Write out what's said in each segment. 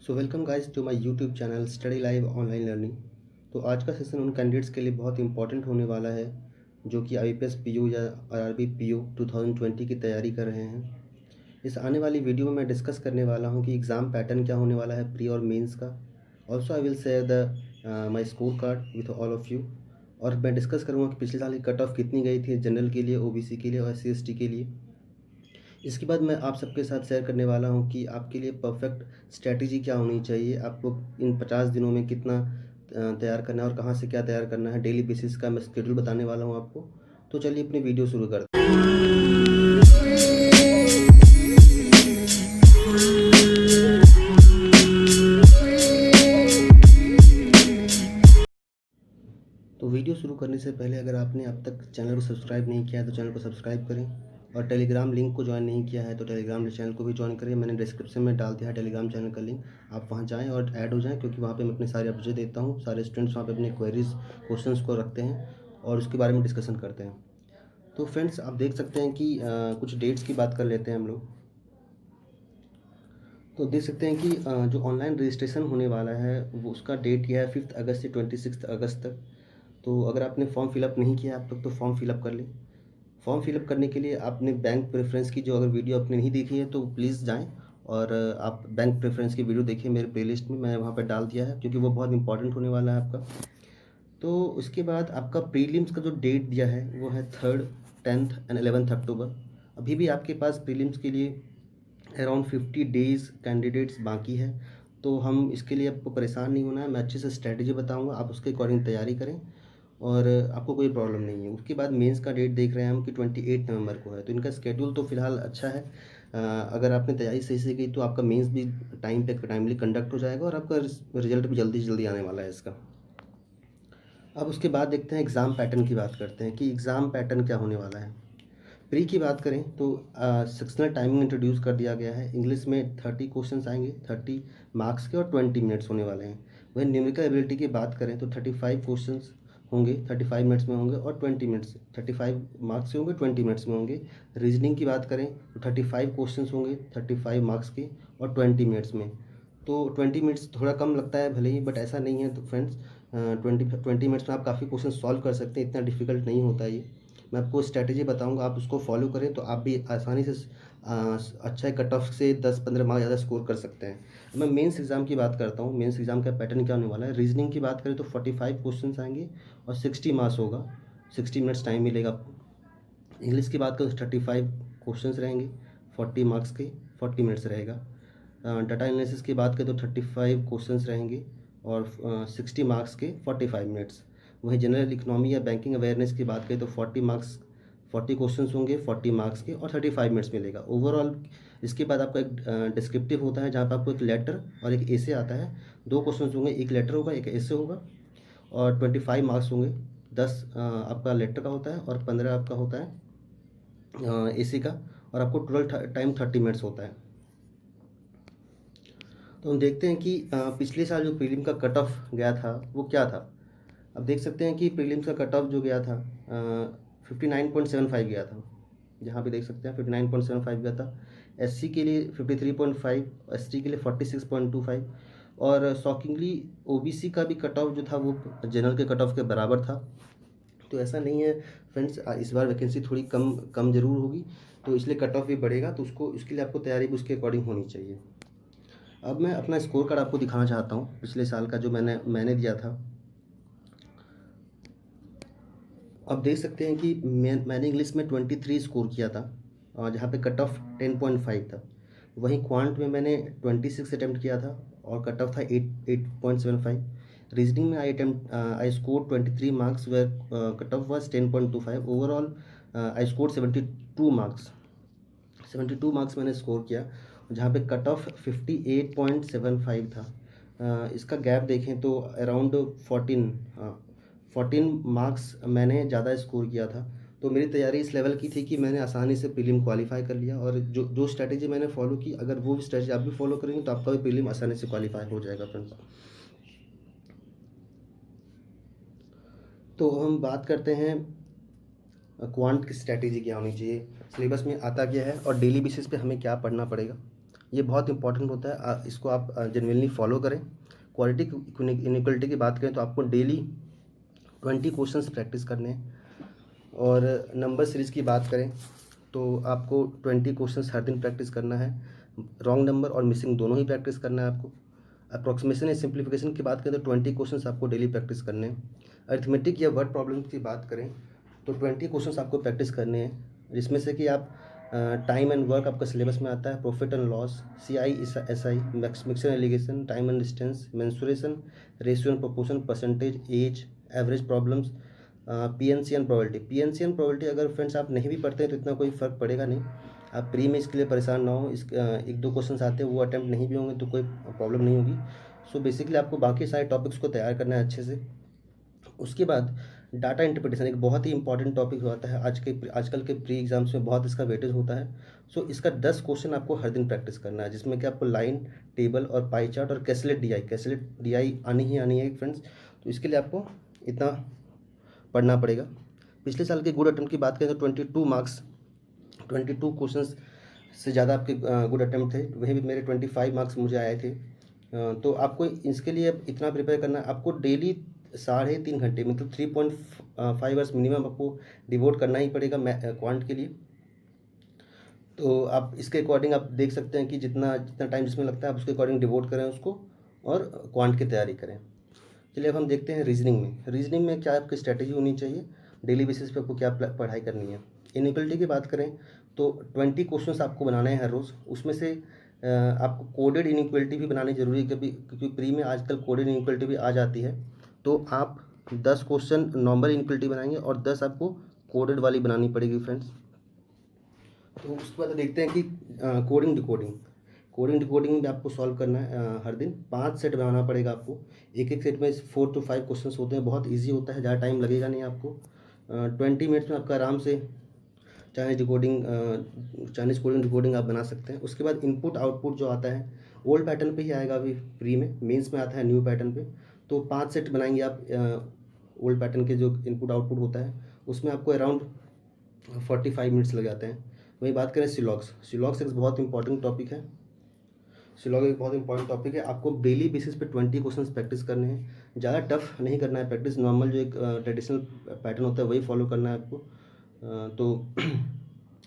So welcome guys to my YouTube channel study live online learning. तो आज का session उन कैंडिडेट्स के लिए बहुत इंपॉर्टेंट होने वाला है जो कि IBPS PO या RRB PO 2020 की तैयारी कर रहे हैं। इस आने वाली वीडियो में मैं डिस्कस करने वाला हूं कि एग्ज़ाम पैटर्न क्या होने वाला है प्री और मेंस का। Also I will share the my score card with all of you. और मैं डिस्कस करूँगा कि पिछले साल की कट ऑफ कितनी गई थी जनरल के लिए, OBC के लिए और SC ST के लिए। इसके बाद मैं आप सबके साथ शेयर करने वाला हूं कि आपके लिए परफेक्ट स्ट्रैटेजी क्या होनी चाहिए, आपको इन 50 दिनों में कितना तैयार करना है और कहां से क्या तैयार करना है। डेली बेसिस का मैं शेड्यूल बताने वाला हूं आपको। तो चलिए अपनी वीडियो शुरू करते हैं। तो वीडियो शुरू करने से पहले अगर आपने अब तक चैनल को सब्सक्राइब नहीं किया है तो चैनल को सब्सक्राइब करें, और टेलीग्राम लिंक को ज्वाइन नहीं किया है तो टेलीग्राम चैनल को भी ज्वाइन करें। मैंने डिस्क्रिप्शन में डाल दिया है टेलीग्राम चैनल का लिंक, आप वहां जाएं और ऐड हो जाएं, क्योंकि वहां पे मैं अपने सारे अपडेट देता हूं। सारे स्टूडेंट्स वहां पे अपने क्वेरीज क्वेश्चंस को रखते हैं और उसके बारे में डिस्कशन करते हैं। तो फ्रेंड्स आप देख सकते हैं कि कुछ डेट्स की बात कर लेते हैं हम लोग। तो देख सकते हैं कि जो ऑनलाइन रजिस्ट्रेशन होने वाला है वो उसका डेट यह है 5 अगस्त से 26 अगस्त तक। तो अगर आपने फॉर्म फिलअप नहीं किया अब तक तो फॉर्म फिलअप कर लें। फॉर्म फिलअप करने के लिए आपने बैंक प्रेफरेंस की जो अगर वीडियो आपने नहीं देखी है तो प्लीज़ जाएं और आप बैंक प्रेफरेंस की वीडियो देखिए। मेरे प्लेलिस्ट में मैं वहाँ पर डाल दिया है, क्योंकि वो बहुत इंपॉर्टेंट होने वाला है आपका। तो उसके बाद आपका प्रीलिम्स का जो डेट दिया है वो है 3rd, 10th एंड 11th अक्टूबर। अभी भी आपके पास प्रीलिम्स के लिए अराउंड 50 डेज़ कैंडिडेट्स बाकी है। तो हम इसके लिए आपको परेशान नहीं होना है, मैं अच्छे से स्ट्रैटेजी बताऊंगा, आप उसके अकॉर्डिंग तैयारी करें और आपको कोई प्रॉब्लम नहीं है। उसके बाद मेंस का डेट देख रहे हैं हम कि 28 नवंबर को है। तो इनका स्केड्यूल तो फिलहाल अच्छा है। अगर आपने तैयारी सही से की तो आपका मेंस भी टाइमली कंडक्ट हो जाएगा और आपका रिजल्ट भी जल्दी से जल्दी आने वाला है इसका। अब उसके बाद देखते हैं एग्ज़ाम पैटर्न की बात करते हैं कि एग्ज़ाम पैटर्न क्या होने वाला है। प्री की बात करें तो सेक्शनल टाइमिंग इंट्रोड्यूस कर दिया गया है। इंग्लिश में 30 क्वेश्चंस आएंगे, 30 मार्क्स के और 20 मिनट्स होने वाले हैं। वहीं न्यूमेरिकल एबिलिटी की बात करें तो 35 क्वेश्चंस होंगे, 35 मिनट्स में होंगे और 20 मिनट्स 35 मार्क्स के होंगे, 20 मिनट्स में होंगे। रीजनिंग की बात करें तो 35 क्वेश्चंस होंगे, 35 मार्क्स के और 20 मिनट्स में। तो 20 मिनट्स थोड़ा कम लगता है भले ही, बट ऐसा नहीं है। तो फ्रेंड्स 20 मिनट्स में आप काफ़ी क्वेश्चन सॉल्व कर सकते हैं, इतना डिफिकल्ट नहीं होता ये। मैं आपको स्ट्रैटेजी बताऊंगा, आप उसको फॉलो करें तो आप भी आसानी से अच्छा कट ऑफ से 10-15 मार्क्स ज़्यादा स्कोर कर सकते हैं। मैं मेंस एग्ज़ाम की बात करता हूँ। मेंस एग्ज़ाम का पैटर्न क्या होने वाला है। रीजनिंग की बात करें तो 45 क्वेश्चंस आएंगे और 60 मार्क्स होगा, 60 मिनट्स टाइम मिलेगा आपको। इंग्लिश की बात करें तो 35 क्वेश्चंस रहेंगे, 40 मार्क्स के, 40 मिनट्स रहेगा। डाटा एनालिसिस की बात करें तो 35 क्वेश्चंस रहेंगे और 60 मार्क्स के 45 मिनट्स। वहीं जनरल इकोनॉमी या बैंकिंग अवेयरनेस की बात करें तो 40 मार्क्स, 40 क्वेश्चंस होंगे, 40 मार्क्स के और 35 मिनट्स मिलेगा ओवरऑल। इसके बाद आपका एक डिस्क्रिप्टिव होता है जहाँ पर आपको एक लेटर और एक एसे आता है। 2 क्वेश्चंस होंगे, एक लेटर होगा एक एसे होगा और 25 मार्क्स होंगे। 10 आपका लेटर का होता है और 15 आपका होता है एसे का, और आपको टोटल टाइम 30 मिनट्स होता है। तो हम देखते हैं कि पिछले साल जो प्रीलिम का कट ऑफ गया था वो क्या था। अब देख सकते हैं कि प्रीलिम्स का कट ऑफ जो गया था 59.75 गया था। यहाँ पे देख सकते हैं 59.75 गया था। SC के लिए 53.5, ST के लिए 46.25 और शॉकिंगली OBC का भी कट ऑफ जो था वो जनरल के कट ऑफ के बराबर था। तो ऐसा नहीं है फ्रेंड्स, इस बार वैकेंसी थोड़ी कम कम ज़रूर होगी, तो इसलिए कट ऑफ भी बढ़ेगा। तो उसको उसके लिए आपको तैयारी भी उसके अकॉर्डिंग होनी चाहिए। अब मैं अपना स्कोर कार्ड आपको दिखाना चाहता हूँ पिछले साल का जो मैंने दिया था। अब देख सकते हैं कि मैंने इंग्लिश में 23 स्कोर किया था, जहाँ पे कट ऑफ 10.5 था। वहीं क्वांट में मैंने 26 अटैम्प्ट किया था और कट ऑफ था 8.75। रीजनिंग में I score 23 marks where cut off was 10.25। Overall I score 72 marks, 72 marks मैंने स्कोर किया, जहाँ पे कट ऑफ 58.75 था। इसका गैप देखें तो अराउंड 14 मार्क्स मैंने ज़्यादा स्कोर किया था। तो मेरी तैयारी इस लेवल की थी कि मैंने आसानी से प्रीलिम क्वालिफाई कर लिया, और जो जो स्ट्रैटेजी मैंने फॉलो की, अगर वो भी स्ट्रैटेजी आप भी फॉलो करेंगे तो आपका भी प्रीलिम आसानी से क्वालिफाई हो जाएगा फ्रेंड्स। तो हम बात करते हैं क्वांट की स्ट्रैटेजी क्या होनी चाहिए, सिलेबस में आता क्या है और डेली बेसिस पे हमें क्या पढ़ना पड़ेगा। ये बहुत इंपॉर्टेंट होता है, इसको आप जेन्युइनली फॉलो करें। क्वालिटी इनइक्वलिटी की बात करें तो आपको डेली 20 क्वेश्चंस प्रैक्टिस करने हैं। और नंबर सीरीज़ की बात करें तो आपको 20 क्वेश्चंस हर दिन प्रैक्टिस करना है। रॉन्ग नंबर और मिसिंग दोनों ही प्रैक्टिस करना है आपको। अप्रॉक्सीमेशन या सिंप्लीफिकेशन की बात करें तो 20 क्वेश्चंस आपको डेली प्रैक्टिस करने हैं। अरिथमेटिक या वर्ड प्रॉब्लम की बात करें तो 20 क्वेश्चंस आपको प्रैक्टिस करने हैं, जिसमें से कि आप टाइम एंड वर्क आपका सिलेबस में आता है, profit and loss, CI SI, mixture alligation, time and distance, mensuration, ratio and proportion, percentage, age, average problems, PNC and probability. PNC and probability अगर फ्रेंड्स आप नहीं भी पढ़ते हैं तो इतना कोई फ़र्क पड़ेगा नहीं। आप प्री में इसके लिए परेशान ना हो। एक दो क्वेश्चंस आते हैं वो अटैम्प्ट नहीं भी होंगे तो कोई प्रॉब्लम नहीं होगी। सो बेसिकली आपको बाकी सारे टॉपिक्स को तैयार करना है अच्छे से। उसके बाद डाटा इंटरप्रिटेशन एक बहुत ही इंपॉर्टेंट टॉपिक होता है। आजकल के प्री एग्जाम्स में बहुत इसका वेटेज होता है। सो इसका 10 क्वेश्चन आपको हर दिन प्रैक्टिस करना है, जिसमें कि आपको लाइन, टेबल और पाई चार्ट और कैसलेट डी आई आनी ही आनी है फ्रेंड्स। तो इसके लिए आपको इतना पढ़ना पड़ेगा। पिछले साल के गुड अटेम्प्ट की बात करें तो 22 क्वेश्चंस से ज़्यादा आपके गुड अटेम्प्ट थे। वहीं भी मेरे 25 मार्क्स मुझे आए थे। तो आपको इसके लिए इतना प्रिपेयर करना है, आपको डेली 3.5 घंटे मतलब 3.5 आवर्स मिनिमम आपको डिवोट करना ही पड़ेगा क्वांट के लिए। तो आप इसके अकॉर्डिंग आप देख सकते हैं कि जितना जितना टाइम जिसमें लगता है आप उसके अकॉर्डिंग डिवोट करें उसको और क्वांट की तैयारी करें। चलिए अब हम देखते हैं रीजनिंग में क्या आपकी स्ट्रैटेजी होनी चाहिए, डेली बेसिस पे आपको क्या पढ़ाई करनी है। इनइक्वलिटी की बात करें तो 20 क्वेश्चंस आपको बनाने हैं हर रोज़। उसमें से आपको कोडेड इनइक्वलिटी भी बनानी जरूरी है, क्योंकि प्री में आजकल कोडेड इनइक्वलिटी भी आ जाती है। तो आप 10 क्वेश्चन नॉर्मल इनइक्वलिटी बनाएंगे और 10 आपको कोडेड वाली बनानी पड़ेगी फ्रेंड्स। तो उसके बाद देखते हैं कि कोडिंग डिकोडिंग भी आपको सॉल्व करना है। हर दिन 5 सेट बनाना पड़ेगा आपको। एक एक सेट में 4 to 5 क्वेश्चंस होते हैं, बहुत इजी होता है, ज़्यादा टाइम लगेगा नहीं आपको। 20 मिनट्स में आपका आराम से चाइनीज़ कोडिंग डिकोडिंग आप बना सकते हैं। उसके बाद इनपुट आउटपुट जो आता है ओल्ड पैटर्न पे ही आएगा, अभी प्री में, मेंस में आता है न्यू पैटर्न पे। तो 5 सेट बनाएंगे आप ओल्ड पैटर्न के जो इनपुट आउटपुट होता है उसमें आपको अराउंड 45 मिनट्स लग जाते हैं। वहीं बात करें सिलॉक्स एक बहुत इंपॉर्टेंट टॉपिक है। आपको डेली बेसिस पे 20 क्वेश्चंस प्रैक्टिस करने हैं। ज़्यादा टफ नहीं करना है प्रैक्टिस, नॉर्मल जो एक ट्रेडिशनल पैटर्न होता है वही फॉलो करना है आपको। तो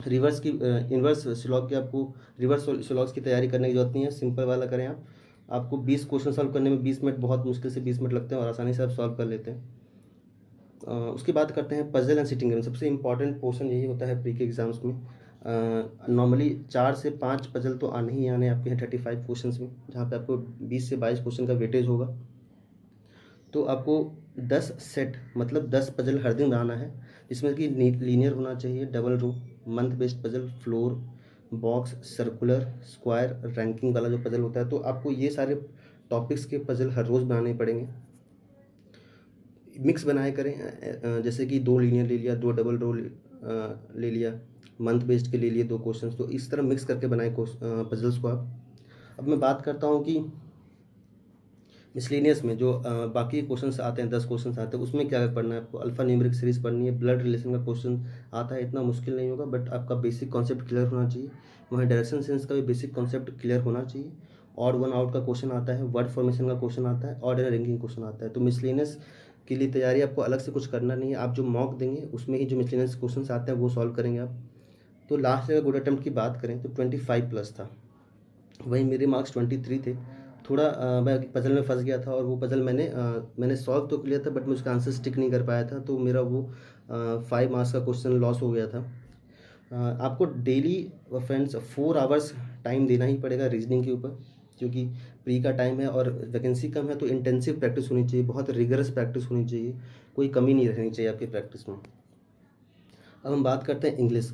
इन्वर्स सिलॉग की आपको रिवर्स सिलॉग्स की तैयारी करने की जरूरत नहीं है, सिंपल वाला करें आप। आपको 20 क्वेश्चन सॉल्व करने में 20 मिनट, बहुत मुश्किल से 20 मिनट लगते हैं और आसानी से आप सॉल्व कर लेते हैं। उसकी बात करते हैं पजल एंड सिटिंग गेम। सबसे इंपॉर्टेंट पोर्शन यही होता है प्री के एग्जाम्स में। नॉर्मली 4 से 5 पजल तो आने ही आने आपके हैं 35 क्वेश्चंस में, जहाँ पे आपको 20 से 22 क्वेश्चन का वेटेज होगा। तो आपको 10 सेट मतलब 10 पजल हर दिन बनाना है, जिसमें कि लीनियर होना चाहिए, double row, month based puzzle, floor, box, circular, square, ranking वाला जो पजल होता है। तो आपको ये सारे टॉपिक्स के पजल हर रोज़ बनाने पड़ेंगे। मिक्स बनाए करें, जैसे कि 2 लीनियर ले लिया, 2 डबल रो ले लिया, मंथ बेस्ड के ले लिए 2 क्वेश्चंस। तो इस तरह मिक्स करके बनाए पजल्स को आप। अब मैं बात करता हूँ कि मिसलेनियस में जो बाकी क्वेश्चंस आते हैं, 10 क्वेश्चंस आते हैं, उसमें क्या पढ़ना है आपको। अल्फा न्यूमेरिक सीरीज पढ़नी है, ब्लड रिलेशन का क्वेश्चन आता है, इतना मुश्किल नहीं होगा, बट आपका बेसिक कॉन्सेप्ट क्लियर होना चाहिए। वहाँ डायरेक्शन सेंस का भी बेसिक कॉन्सेप्ट क्लियर होना चाहिए। ऑड वन आउट का क्वेश्चन आता है, वर्ड फॉर्मेशन का क्वेश्चन आता है, ऑर्डर रैंकिंग क्वेश्चन आता है। तो मिसलेनियस के लिए तैयारी आपको अलग से कुछ करना नहीं है, आप जो मॉक देंगे उसमें ही जो मिसलेनियस क्वेश्चन आते हैं वो सॉल्व करेंगे आप। तो लास्ट अगर गुड अटेम्प्ट की बात करें तो 25 प्लस था, वहीं मेरे मार्क्स 23 थे। थोड़ा मैं पजल में फंस गया था और वो पजल मैंने सॉल्व तो किया था, बट मैं उसका आंसर स्टिक नहीं कर पाया था, तो मेरा वो 5 मार्क्स का क्वेश्चन लॉस हो गया था। आपको डेली फ्रेंड्स 4 आवर्स टाइम देना ही पड़ेगा रीजनिंग के ऊपर, क्योंकि प्री का टाइम है और वैकेंसी कम है। तो इंटेंसिव प्रैक्टिस होनी चाहिए, बहुत रिगरस प्रैक्टिस होनी चाहिए, कोई कमी नहीं रहनी चाहिए आपकी प्रैक्टिस में। अब हम बात करते हैं इंग्लिश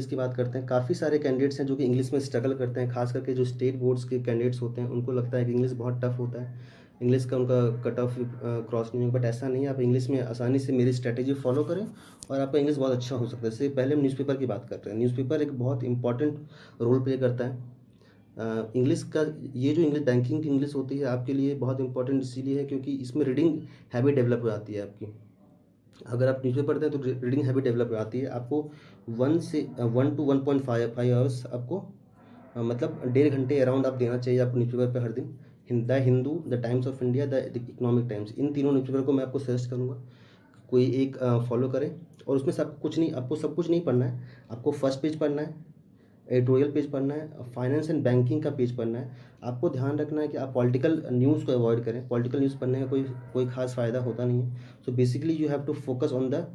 की बात करते हैं। काफ़ी सारे कैंडिडेट्स हैं जो कि इंग्लिश में स्ट्रगल करते हैं, खास करके जो स्टेट बोर्ड्स के कैंडिडेट्स होते हैं उनको लगता है कि इंग्लिश बहुत टफ होता है, इंग्लिश का उनका कट ऑफ क्रॉस नहीं होगा। बट ऐसा नहीं है, आप इंग्लिश में आसानी से मेरी स्ट्रैटेजी फॉलो करें और आपका इंग्लिश बहुत अच्छा हो सकता है। इससे पहले हम न्यूज़पेपर की बात करते हैं। न्यूज़पेपर एक बहुत इंपॉर्टेंट रोल प्ले करता है इंग्लिश का। ये जो इंग्लिश बैंकिंग की इंग्लिश होती है आपके लिए बहुत इंपॉर्टेंट इसीलिए है क्योंकि इसमें रीडिंग हैबिट डेवलप हो जाती है आपकी। अगर आप न्यूज़पेपर पढ़ते हैं तो रीडिंग हैबिट डेवलप हो जाती है। आपको 1 to 1.5 आवर्स आपको मतलब 1.5 घंटे अराउंड आप देना चाहिए आपको न्यूज़पेपर पे हर दिन। The Hindu, the Times of India, the Economic Times, इन तीनों न्यूज़पेपर को मैं आपको सजेस्ट करूँगा कोई एक फॉलो करें। और उसमें से आपको कुछ नहीं, आपको सब कुछ नहीं पढ़ना है। आपको फर्स्ट पेज पढ़ना है, एडिटोरियल पेज पढ़ना है, फाइनेंस एंड बैंकिंग का पेज पढ़ना है। आपको ध्यान रखना है कि आप पॉलिटिकल न्यूज़ को अवॉइड करें। पॉलिटिकल न्यूज़ पढ़ने का कोई कोई खास फ़ायदा होता नहीं है। So basically you have to focus on the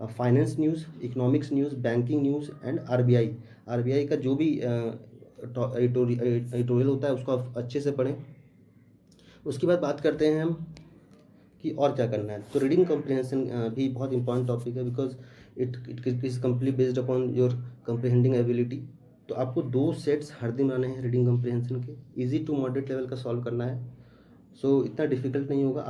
finance news, economics news, banking news and RBI. RBI का जो भी एडिटोरियल होता है उसको आप अच्छे से पढ़ें। उसके बाद बात करते हैं हम कि और क्या करना है। तो रीडिंग कॉम्प्रिहेंशन भी बहुत इंपॉर्टेंट टॉपिक है, because it is complete based upon your comprehending ability. तो आपको 2 सेट्स हर दिन आने हैं रीडिंग कम्प्रिहेंशन के, इजी टू मॉडरेट लेवल का सॉल्व करना है। सो इतना डिफिकल्ट नहीं होगा।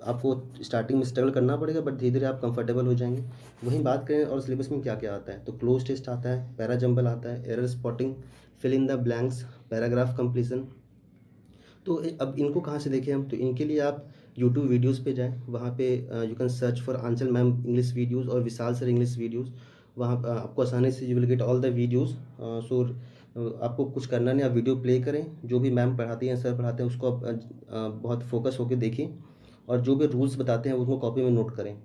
आपको स्टार्टिंग में स्ट्रगल करना पड़ेगा, बट धीरे धीरे आप कंफर्टेबल हो जाएंगे। वहीं बात करें और सिलेबस में क्या क्या आता है, तो क्लोज टेस्ट आता है, पैरा जंबल आता है, error spotting, fill in the blanks, paragraph completion. तो अब इनको कहाँ से देखें हम, तो इनके लिए आप यूट्यूब वीडियोस पे जाएं। वहाँ पे you can search for Anchal ma'am English videos और विशाल सर इंग्लिश वीडियोस। वहाँ आपको आसानी से you will get all the videos. So आपको कुछ करना नहीं, आप वीडियो प्ले करें, जो भी मैम पढ़ाती हैं, सर पढ़ाते हैं, उसको आप बहुत फोकस होकर देखें, और जो भी रूल्स बताते हैं उसको कॉपी में नोट करें।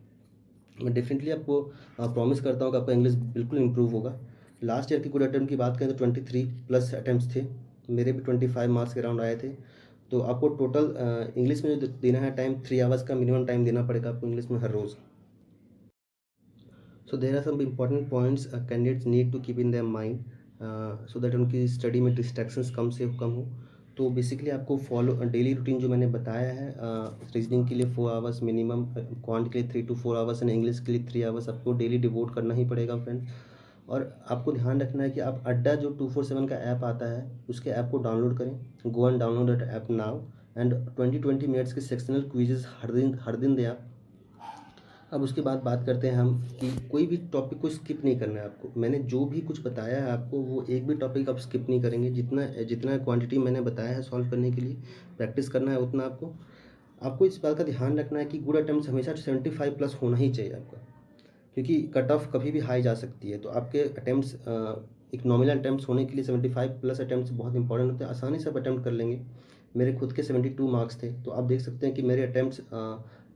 मैं डेफिनेटली आपको प्रॉमिस करता हूँ कि आपका इंग्लिश बिल्कुल इंप्रूव होगा। लास्ट ईयर की गुड अटेम्प्ट की बात करें तो 23+ अटेम्प्ट्स थे, मेरे भी 25 मार्क्स के अराउंड आए थे। तो आपको टोटल इंग्लिश में जो देना है टाइम, 3 आवर्स का मिनिमम टाइम देना पड़ेगा आपको इंग्लिश में हर रोज़। So there are some important points candidates need to keep in their mind, so that उनकी स्टडी में डिस्ट्रैक्शंस कम से कम हो। तो बेसिकली आपको फॉलो डेली रूटीन जो मैंने बताया है, रीजनिंग के लिए 4 आवर्स मिनिमम, क्वांट के लिए 3 to 4 आवर्स एंड इंग्लिश के लिए 3 आवर्स आपको डेली डिवोट करना ही पड़ेगा फ्रेंड। और आपको ध्यान रखना है कि आप अड्डा जो 247 का ऐप आता है उसके ऐप को डाउनलोड करें। Go and download that app now, and 20-20 minutes के सेक्शनल क्विजेस हर दिन दें आप। अब उसके बाद बात करते हैं हम कि कोई भी टॉपिक को स्किप नहीं करना है आपको। मैंने जो भी कुछ बताया है आपको, वो एक भी टॉपिक आप स्किप नहीं करेंगे। जितना जितना क्वांटिटी मैंने बताया है सॉल्व करने के लिए प्रैक्टिस करना है, उतना आपको आपको इस बात का ध्यान रखना है कि गुड अटेम्प्ट हमेशा 75+ होना ही चाहिए आपका, क्योंकि कट ऑफ कभी भी हाई जा सकती है। तो आपके अटेम्प्ट्स एक नॉमिनल अटेम्प्ट्स होने के लिए 75+ अटेम्प्ट्स बहुत इंपॉर्टेंट होते हैं। आसानी से आप अटेम्प्ट कर लेंगे। मेरे खुद के 72 मार्क्स थे, तो आप देख सकते हैं कि मेरे अटेम्प्ट्स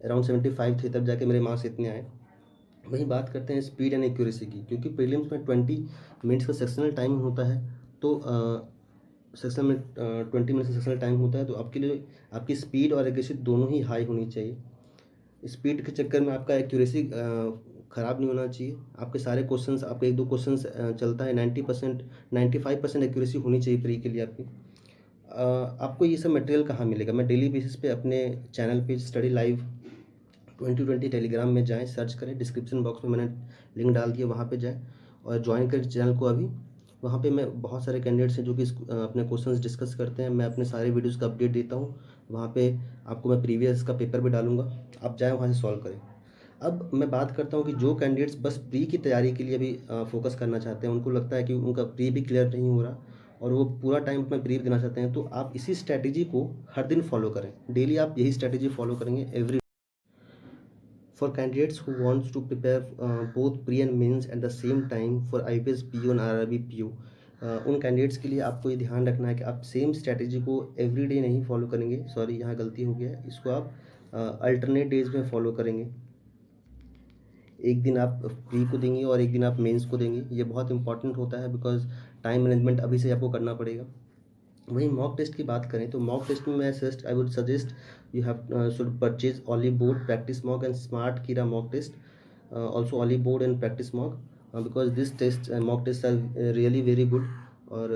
अराउंड 75 थे, तब जाके मेरे मार्क्स इतने आए। वहीं बात करते हैं स्पीड एंड एक्यूरेसी की, क्योंकि प्रीलिम्स में 20 मिनट्स का सेक्शनल टाइम होता है। तो सेक्शन में 20 मिनट्स का सेक्शनल टाइम होता है, तो आपके लिए आपकी स्पीड और एक्यूरेसी दोनों ही हाई होनी चाहिए। स्पीड के चक्कर में आपका एक्यूरेसी ख़राब नहीं होना चाहिए। आपके सारे क्वेश्चंस, आपके 1-2 क्वेश्चंस चलता है 90%, 95% एक्यूरेसी होनी चाहिए प्री के लिए आपकी। आपको ये सब मटेरियल कहाँ मिलेगा? मैं डेली बेसिस पे अपने चैनल पे स्टडी लाइव 2020 टेलीग्राम में जाएँ, सर्च करें, डिस्क्रिप्शन बॉक्स में मैंने लिंक डाल दिया, वहाँ पे जाएँ और ज्वाइन करें चैनल को अभी। वहाँ पे मैं बहुत सारे कैंडिडेट्स हैं जो कि अपने क्वेश्चंस डिस्कस करते हैं। मैं अपने सारे वीडियोज़ का अपडेट देता हूँ। वहाँ पे आपको मैं प्रीवियस का पेपर भी डालूँगा, आप जाएँ वहाँ से सॉल्व करें। अब मैं बात करता हूँ कि जो कैंडिडेट्स बस प्री की तैयारी के लिए भी फोकस करना चाहते हैं, उनको लगता है कि उनका प्री भी क्लियर नहीं हो रहा और वो पूरा टाइम अपना प्री देना चाहते हैं, तो आप इसी स्ट्रैटेजी को हर दिन फॉलो करें। डेली आप यही स्ट्रैटेजी फॉलो करेंगे every. For candidates who wants to prepare both pre and mains at the same time for IPS PO and RRB PO, उन कैंडिडेट्स के लिए आपको ये ध्यान रखना है कि आप सेम स्ट्रैटेजी को एवरी डे नहीं फॉलो करेंगे। सॉरी, यहाँ गलती हो गया है, इसको आप अल्टरनेट डेज में फॉलो करेंगे। एक दिन आप प्री को देंगे और एक दिन आप मेंस को देंगे। ये बहुत इंपॉर्टेंट होता है, बिकॉज टाइम मैनेजमेंट अभी से आपको करना पड़ेगा। वहीं मॉक टेस्ट की बात करें तो मॉक टेस्ट में I would suggest you have should purchase Oliveboard practice mock and Smartkeeda mock test, also Oliveboard and practice mock, because this test mock test are really very good. और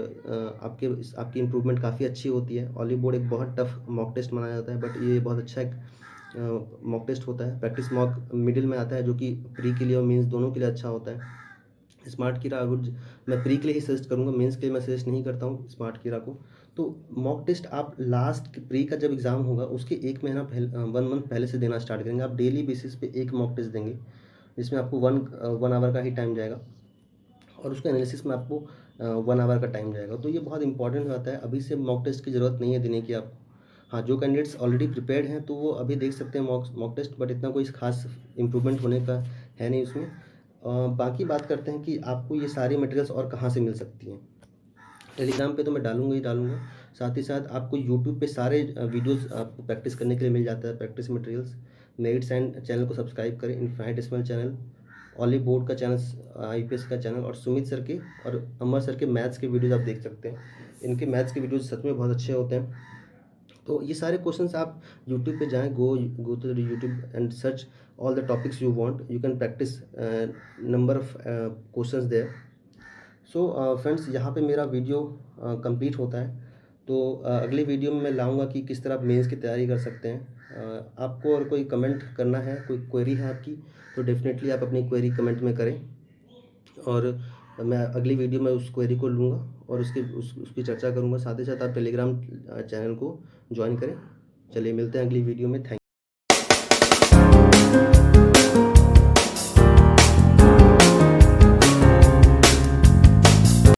आपकी improvement काफ़ी अच्छी होती है। Olive board एक बहुत tough mock test माना जाता है, बट ये बहुत अच्छा एक मॉक टेस्ट होता है। प्रैक्टिस मॉक मिडिल में आता है, जो कि प्री के लिए और मीन्स दोनों के लिए अच्छा होता है। स्मार्ट कीरा मैं प्री के लिए ही सजेस्ट करूँगा, मेंस के लिए मैं सजेस्ट नहीं करता हूँ स्मार्ट कीरा को। तो मॉक टेस्ट आप लास्ट प्री का जब एग्ज़ाम होगा उसके 1 महीना पहले, 1 मंथ पहले से देना स्टार्ट करेंगे। आप डेली बेसिस पे एक मॉक टेस्ट देंगे, जिसमें आपको 1 आवर का ही टाइम जाएगा और उसके एनालिसिस में आपको 1 आवर का टाइम जाएगा। तो ये बहुत इंपॉर्टेंट होता है। अभी से मॉक टेस्ट की ज़रूरत नहीं है देने की आपको। हाँ, जो कैंडिडेट्स ऑलरेडी प्रिपेयर्ड हैं तो वो अभी देख सकते हैं मॉक टेस्ट, बट इतना कोई खास इम्प्रूवमेंट होने का है नहीं उसमें। बाकी बात करते हैं कि आपको ये सारी मटेरियल्स और कहाँ से मिल सकती हैं। टेलीग्राम पे तो मैं डालूँगा ही डालूँगा। साथ ही साथ आपको यूट्यूब पे सारे वीडियोज़ आपको प्रैक्टिस करने के लिए मिल जाता है, practice materials. Merits and channel को सब्सक्राइब करें, इनफाइनेटेसिमल चैनल, ऑलिव बोर्ड का चैनल, आईपीएस का चैनल, और सुमित सर के और अमर सर के मैथ्स के वीडियोज़ आप देख सकते हैं। इनके मैथ्स के वीडियोज़ सच में बहुत अच्छे होते हैं। तो ये सारे क्वेश्चंस आप यूट्यूब पे जाएँ, go to the YouTube and search all the topics you want, you can practice number of questions there. So friends, यहाँ पे मेरा वीडियो कंप्लीट होता है। तो अगले वीडियो में मैं लाऊंगा कि किस तरह आप मेंस की तैयारी कर सकते हैं। आपको और कोई कमेंट करना है, कोई क्वेरी है आपकी, तो डेफिनेटली आप अपनी क्वेरी कमेंट में करें, और मैं अगली वीडियो में उस क्वेरी को लूँगा और उसकी चर्चा करूँगा। साथ ही साथ आप टेलीग्राम चैनल को ज्वाइन करें। चलिए मिलते हैं अगली वीडियो में। थैंक